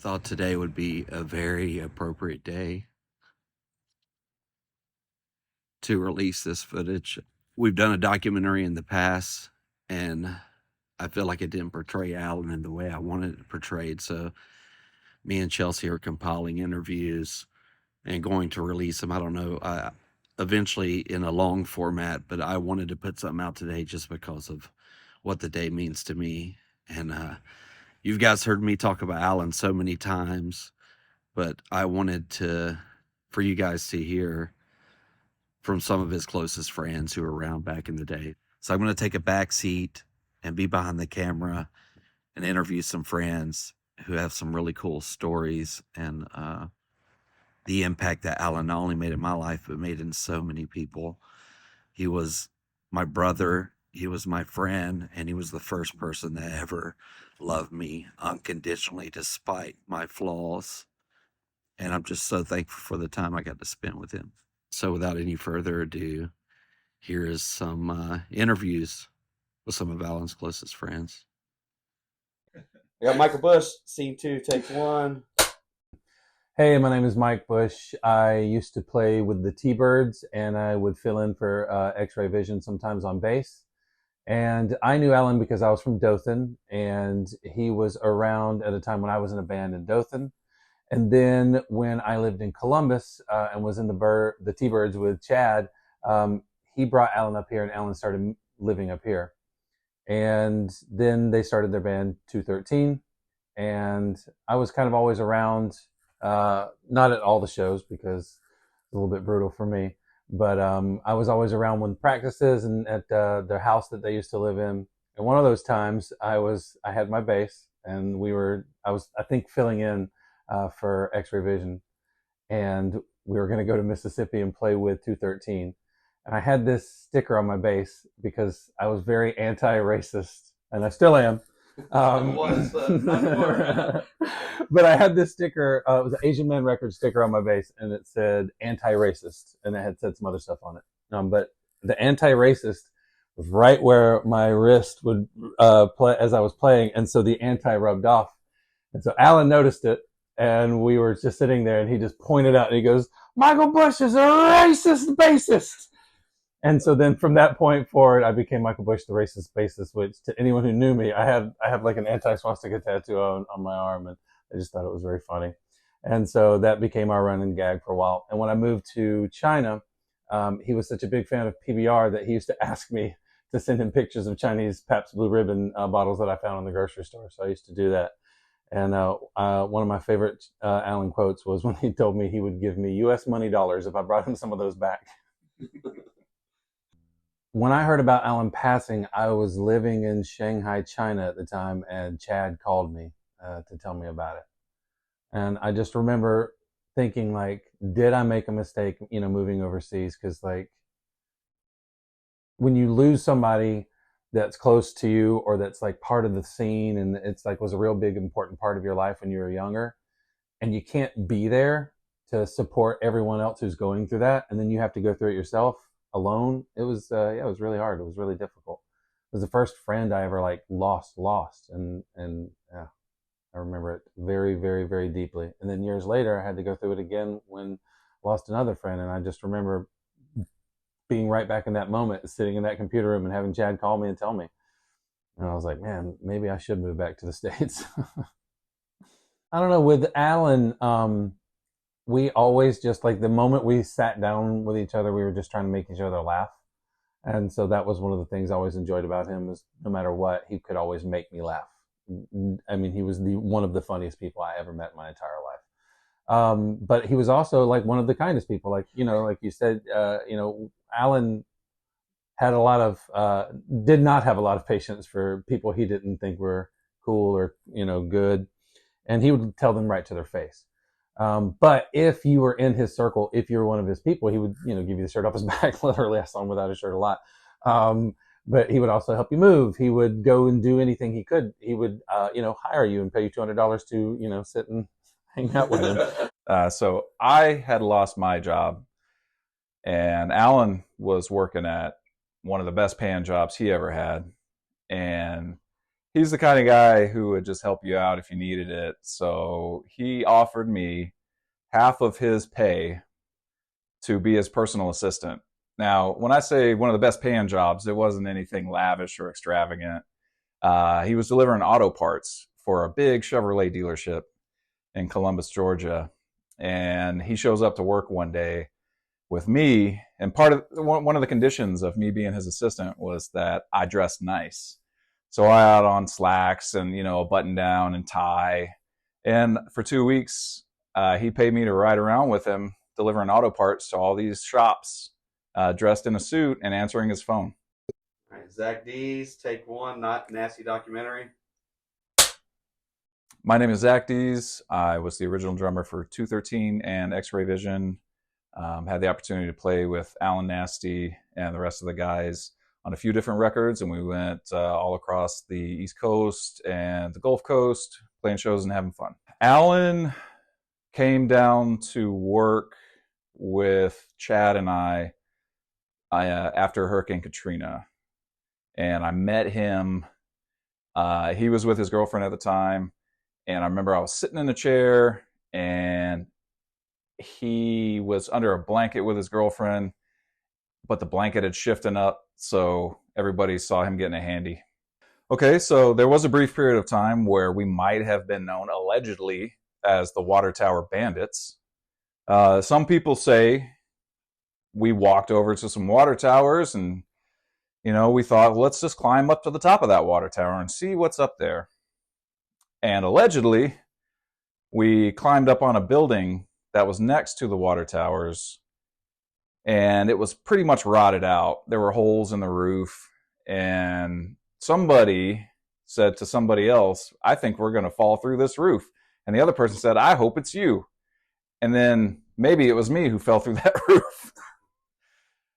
thought today would be a very appropriate day to release this footage. We've done a documentary in the past, and I feel like it didn't portray Alan in the way I wanted it portrayed. So, me and Chelsea are compiling interviews and going to release them. I don't know, eventually in a long format, but I wanted to put something out today just because of what the day means to me. And you guys heard me talk about Alan so many times, but I wanted for you guys to hear from some of his closest friends who were around back in the day. So I'm going to take a back seat and be behind the camera and interview some friends who have some really cool stories and the impact that Alan not only made in my life, but made in so many people. He was my brother, he was my friend, and he was the first person that ever loved me unconditionally despite my flaws. And I'm just so thankful for the time I got to spend with him. So without any further ado, here is some interviews with some of Alan's closest friends. We got Michael Bush, scene 2, take 1. Hey, my name is Mike Bush. I used to play with the T-Birds, and I would fill in for X-Ray Vision sometimes on bass. And I knew Alan because I was from Dothan, and he was around at a time when I was in a band in Dothan. And then when I lived in Columbus and was in the T-Birds with Chad, he brought Alan up here, and Alan started living up here. And then they started their band 213, and I was kind of always around, not at all the shows because it's a little bit brutal for me, but I was always around when practices and at their house that they used to live in. And one of those times I had my bass, and I was filling in for X-Ray Vision, and we were going to go to Mississippi and play with 213. And I had this sticker on my bass because I was very anti-racist, and I still am. But I had this sticker. It was an Asian Man Records sticker on my bass, and it said anti-racist, and it had said some other stuff on it. But the anti-racist was right where my wrist would play as I was playing, and so the anti rubbed off. And so Alan noticed it, and we were just sitting there, and he just pointed out, and he goes, "Michael Bush is a racist bassist." And so then from that point forward, I became Michael Bush, the racist bassist, which to anyone who knew me, I have like an anti-swastika tattoo on my arm, and I just thought it was very funny. And so that became our running gag for a while. And when I moved to China, he was such a big fan of PBR that he used to ask me to send him pictures of Chinese Pabst Blue Ribbon bottles that I found in the grocery store. So I used to do that. And one of my favorite Alan quotes was when he told me he would give me U.S. money dollars if I brought him some of those back. When I heard about Alan passing, I was living in Shanghai, China at the time, and Chad called me to tell me about it. And I just remember thinking, like, did I make a mistake, moving overseas? Because, like, when you lose somebody that's close to you or that's, like, part of the scene and it's, like, was a real big, important part of your life when you were younger, and you can't be there to support everyone else who's going through that, and then you have to go through it yourself alone, it was really hard. It was really difficult. It was the first friend I ever lost, and yeah, I remember it very, very, very deeply. And then years later, I had to go through it again when I lost another friend, and I just remember being right back in that moment, sitting in that computer room and having Chad call me and tell me. And I was like, man, maybe I should move back to the States. I don't know. With Alan, we always just, like, the moment we sat down with each other, we were just trying to make each other laugh. And so that was one of the things I always enjoyed about him, is no matter what, he could always make me laugh. I mean, he was one of the funniest people I ever met in my entire life. But he was also, like, one of the kindest people. Like, like you said, Alan had did not have a lot of patience for people he didn't think were cool or, good. And he would tell them right to their face. But if you were in his circle, if you were one of his people, he would, give you the shirt off his back. Literally, I saw him without a shirt a lot. But he would also help you move. He would go and do anything he could. He would, hire you and pay you $200 to, sit and hang out with him. So I had lost my job, and Alan was working at one of the best paying jobs he ever had. And he's the kind of guy who would just help you out if you needed it. So he offered me half of his pay to be his personal assistant. Now, when I say one of the best paying jobs, it wasn't anything lavish or extravagant. He was delivering auto parts for a big Chevrolet dealership in Columbus, Georgia. And he shows up to work one day with me. And one of the conditions of me being his assistant was that I dressed nice. So I had on slacks and, a button down and tie. And for 2 weeks, he paid me to ride around with him, delivering auto parts to all these shops, dressed in a suit and answering his phone. All right, Zach Dees, take one, Not Nasty Documentary. My name is Zach Dees. I was the original drummer for 213 and X-Ray Vision. Had the opportunity to play with Alan Nasty and the rest of the guys on a few different records, and we went all across the East Coast and the Gulf Coast, playing shows and having fun. Alan came down to work with Chad and I after Hurricane Katrina, and I met him. He was with his girlfriend at the time, and I remember I was sitting in a chair, and he was under a blanket with his girlfriend, but the blanket had shifted up, so everybody saw him getting a handy. Okay, so there was a brief period of time where we might have been known allegedly as the Water Tower Bandits. Some people say we walked over to some water towers and, we thought, well, let's just climb up to the top of that water tower and see what's up there. And allegedly, we climbed up on a building that was next to the water towers, and it was pretty much rotted out. There were holes in the roof, and somebody said to somebody else, I think we're going to fall through this roof. And the other person said, I hope it's you. And then maybe it was me who fell through that roof.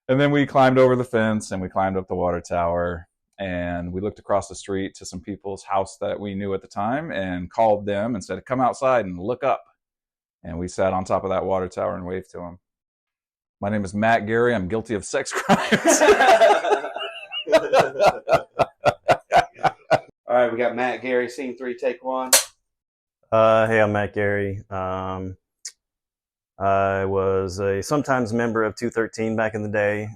And then we climbed over the fence and we climbed up the water tower, and we looked across the street to some people's house that we knew at the time and called them and said, come outside and look up. And we sat on top of that water tower and waved to him. My name is Matt Gary. I'm guilty of sex crimes. All right, we got Matt Gary, scene 3, take one. Hey, I'm Matt Gary. I was a sometimes member of 213 back in the day.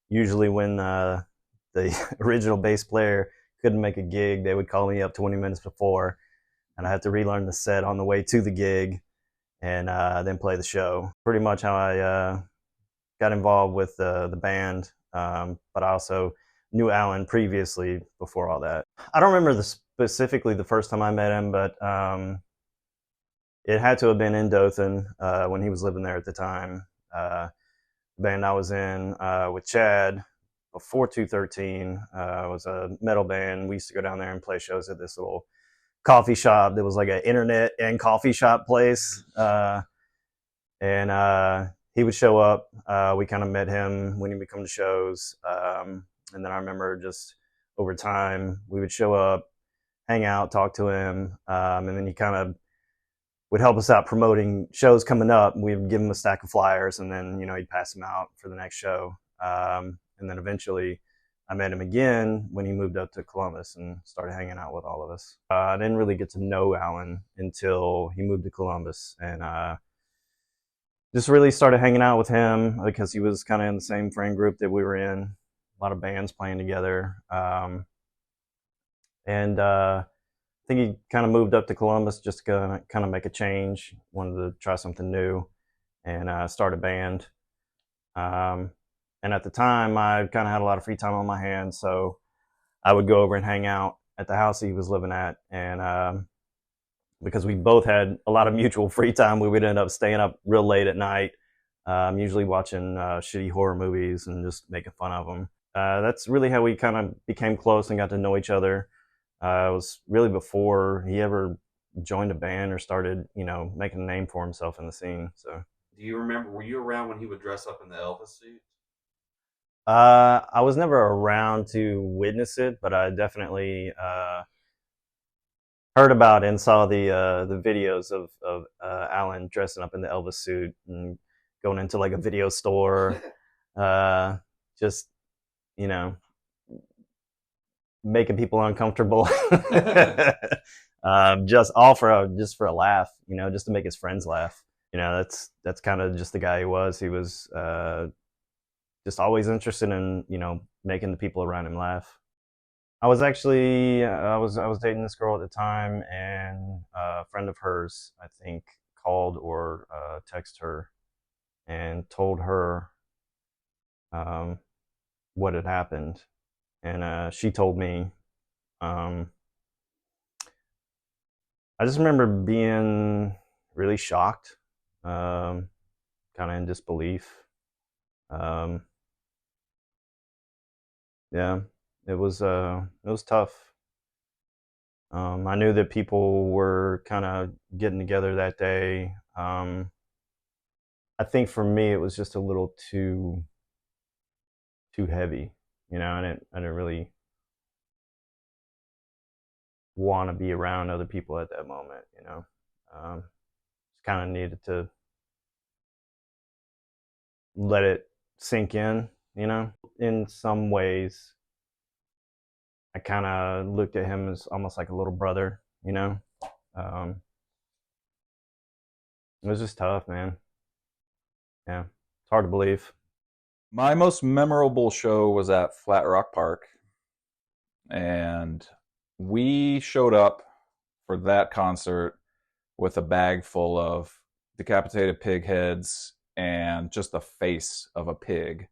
Usually when the original bass player couldn't make a gig, they would call me up 20 minutes before, and I had to relearn the set on the way to the gig and then play the show. Pretty much how I got involved with the band, but I also knew Alan previously before all that. I don't remember specifically the first time I met him, but it had to have been in Dothan when he was living there at the time. The band I was in with Chad before 213 was a metal band. We used to go down there and play shows at this little coffee shop that was like an internet and coffee shop place. And he would show up. We kind of met him when he would come to shows. And then I remember just over time, we would show up, hang out, talk to him. And then he kind of would help us out promoting shows coming up. We'd give him a stack of flyers, and then, he'd pass them out for the next show. And then eventually I met him again when he moved up to Columbus and started hanging out with all of us. I didn't really get to know Alan until he moved to Columbus, and just really started hanging out with him because he was kind of in the same friend group that we were in, a lot of bands playing together. And I think he kind of moved up to Columbus just to kind of make a change, wanted to try something new, and start a band. And at the time, I kind of had a lot of free time on my hands, so I would go over and hang out at the house he was living at. And because we both had a lot of mutual free time, we would end up staying up real late at night, usually watching shitty horror movies and just making fun of them. That's really how we kind of became close and got to know each other. It was really before he ever joined a band or started, making a name for himself in the scene. So, Do you remember, were you around when he would dress up in the Elvis suit? I was never around to witness it, but I definitely heard about and saw the videos of Alan dressing up in the Elvis suit and going into like a video store, just making people uncomfortable. Just for a laugh, just to make his friends laugh. That's kind of just the guy he was. He was just always interested in making the people around him laugh. I was actually I was dating this girl at the time, and a friend of hers, I think, called or texted her and told her what had happened, and she told me. I just remember being really shocked, kind of in disbelief. Yeah, it was tough. I knew that people were kind of getting together that day. I think for me, it was just a little too heavy. I didn't really want to be around other people at that moment. Just kind of needed to let it sink in. In some ways, I kind of looked at him as almost like a little brother. It was just tough, man. Yeah, it's hard to believe. My most memorable show was at Flat Rock Park, and we showed up for that concert with a bag full of decapitated pig heads and just the face of a pig.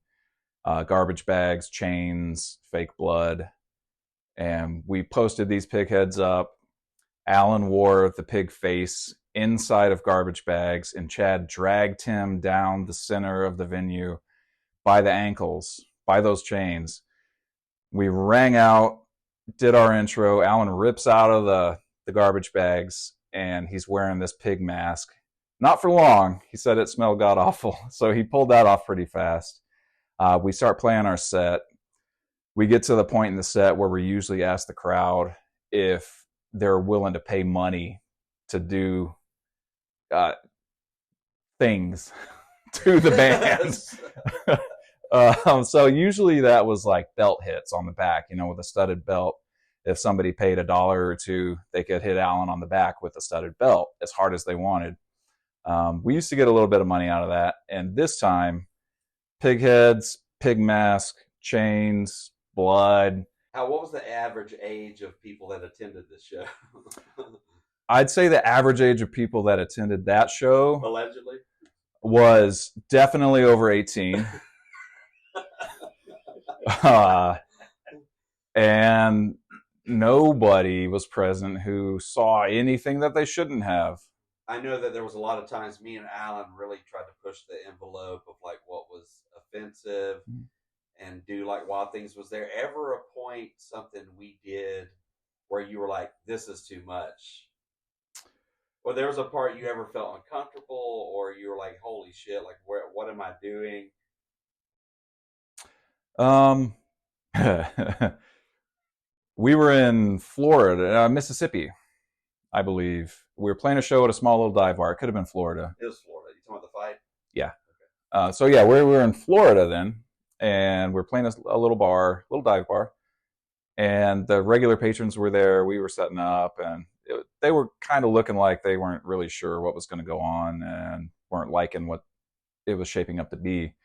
Garbage bags, chains, fake blood. And we posted these pig heads up. Alan wore the pig face inside of garbage bags, and Chad dragged him down the center of the venue by the ankles, by those chains. We rang out, did our intro. Alan rips out of the garbage bags, and he's wearing this pig mask. Not for long. He said it smelled god awful. So he pulled that off pretty fast. We start playing our set. We get to the point in the set where we usually ask the crowd if they're willing to pay money to do things to the band. So usually that was like belt hits on the back, with a studded belt. If somebody paid $1 or $2, they could hit Alan on the back with a studded belt as hard as they wanted. We used to get a little bit of money out of that. And this time, pig heads, pig mask, chains, blood. What was the average age of people that attended this show? I'd say the average age of people that attended that show Allegedly was definitely over 18. And nobody was present who saw anything that they shouldn't have. I know that there was a lot of times me and Alan really tried to push the envelope of like what was offensive and do like wild things. Was there ever a point, something we did where you were like, this is too much? Or there was a part you ever felt uncomfortable, or you were like, holy shit, like what am I doing? We were in Florida, Mississippi, I believe. We were playing a show at a small little dive bar. It could have been Florida. It was Florida. You talking about the fight? Yeah. Okay. So yeah, we were in Florida then, and we're playing a little bar, little dive bar, and the regular patrons were there. We were setting up, and they were kind of looking like they weren't really sure what was going to go on and weren't liking what it was shaping up to be.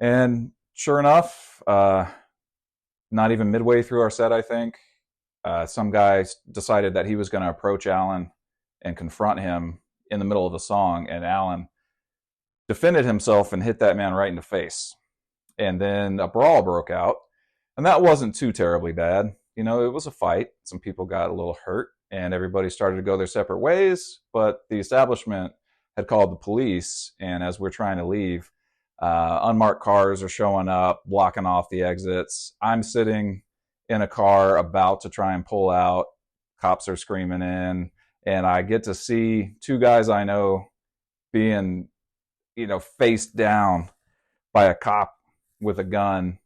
And sure enough, not even midway through our set, I think, some guy decided that he was going to approach Alan and confront him in the middle of the song, and Alan defended himself and hit that man right in the face. And then a brawl broke out, and that wasn't too terribly bad. It was a fight. Some people got a little hurt, and everybody started to go their separate ways, but the establishment had called the police, and as we're trying to leave, unmarked cars are showing up, blocking off the exits. I'm sitting in a car about to try and pull out. Cops are screaming in, and I get to see two guys I know being, face down by a cop with a gun,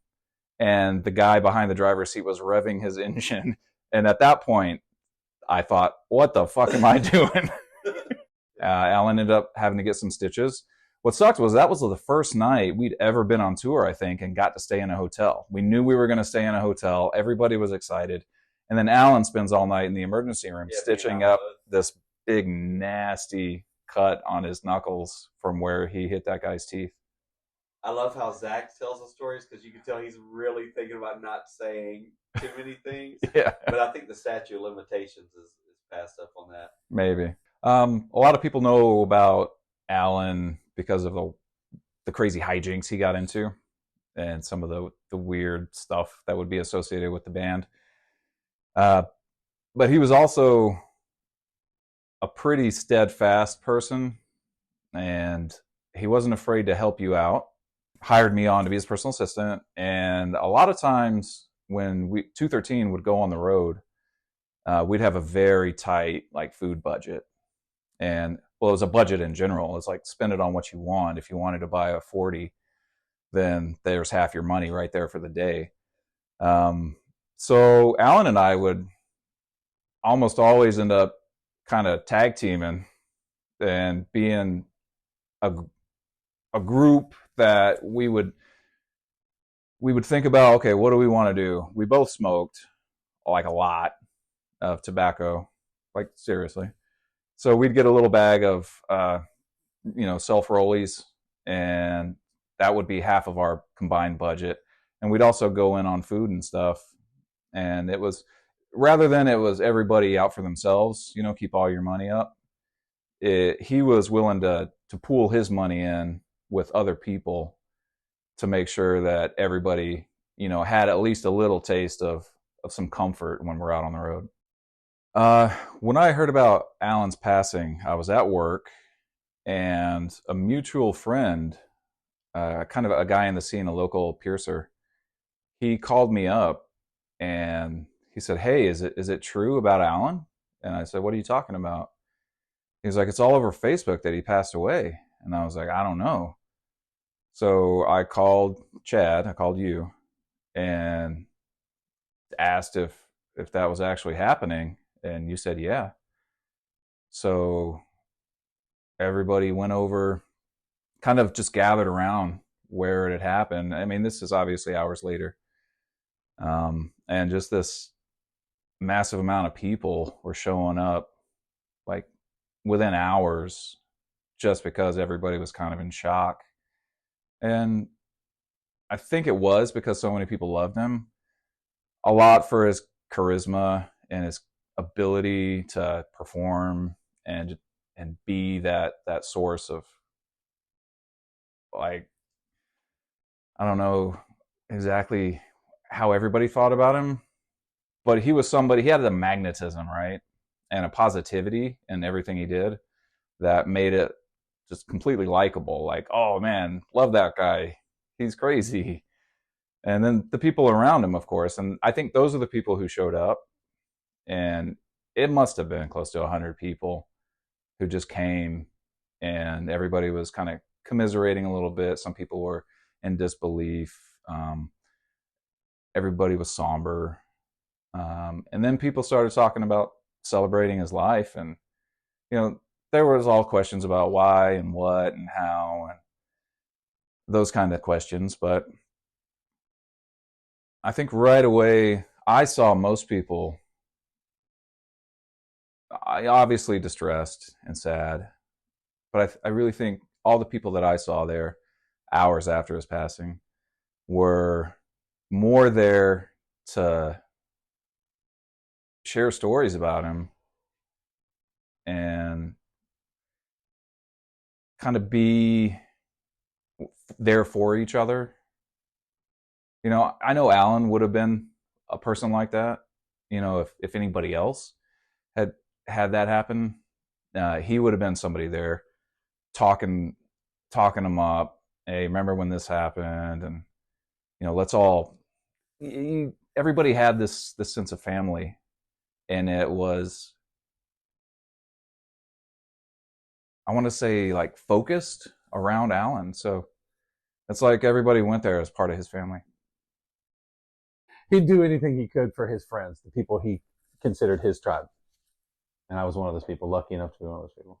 and the guy behind the driver's seat was revving his engine. And at that point, I thought, what the fuck am I doing? Alan ended up having to get some stitches. what sucked was that was the first night we'd ever been on tour, I think, and got to stay in a hotel. We knew we were going to stay in a hotel. Everybody was excited. And then Alan spends all night in the emergency room stitching up this big, nasty cut on his knuckles from where he hit that guy's teeth. I love how Zach tells the stories because you can tell he's really thinking about not saying too many things. Yeah. But I think the statute of limitations is passed up on that. Maybe. A lot of people know about Alan because of the crazy hijinks he got into and some of the weird stuff that would be associated with the band. But he was also a pretty steadfast person, and he wasn't afraid to help you out. Hired me on to be his personal assistant, and a lot of times when 213 would go on the road, we'd have a very tight like food budget. And well, it was a budget in general. It's like spend it on what you want. If you wanted to buy a 40, then there's half your money right there for the day. So Alan and I would almost always end up kind of tag teaming and being a group that we would think about, okay, what do we want to do? We both smoked like a lot of tobacco, like seriously. So we'd get a little bag of, self-rollies, and that would be half of our combined budget. And we'd also go in on food and stuff. And it was, rather than it was everybody out for themselves, keep all your money up, he was willing to pool his money in with other people to make sure that everybody, had at least a little taste of some comfort when we're out on the road. When I heard about Alan's passing, I was at work, and a mutual friend, kind of a guy in the scene, a local piercer, he called me up and he said, "Hey, is it true about Alan?" And I said, "What are you talking about?" He's like, "It's all over Facebook that he passed away." And I was like, "I don't know." So I called Chad, I called you, and asked if that was actually happening. And you said, yeah. So everybody went over, kind of just gathered around where it had happened. I mean, this is obviously hours later. And just this massive amount of people were showing up like within hours just because everybody was kind of in shock. And I think it was because so many people loved him. A lot for his charisma and his ability to perform and be that source of, like, I don't know exactly how everybody thought about him, but he was somebody, he had a magnetism, right? And a positivity in everything he did that made it just completely likable. Like, oh man, love that guy. He's crazy. And then the people around him, of course. And I think those are the people who showed up. And it must have been close to 100 people who just came, and everybody was kind of commiserating a little bit. Some people were in disbelief. Everybody was somber. And then people started talking about celebrating his life. And, there was all questions about why and what and how and those kind of questions. But I think right away, I saw most people obviously distressed and sad, but I really think all the people that I saw there hours after his passing were more there to share stories about him and kind of be there for each other. I know Alan would have been a person like that, if anybody else had that happen, he would have been somebody there talking him up. Hey, remember when this happened? And let's all. Everybody had this sense of family, and it was, I want to say, like, focused around Alan. So it's like everybody went there as part of his family. He'd do anything he could for his friends, the people he considered his tribe. And I was one of those people, lucky enough to be one of those people.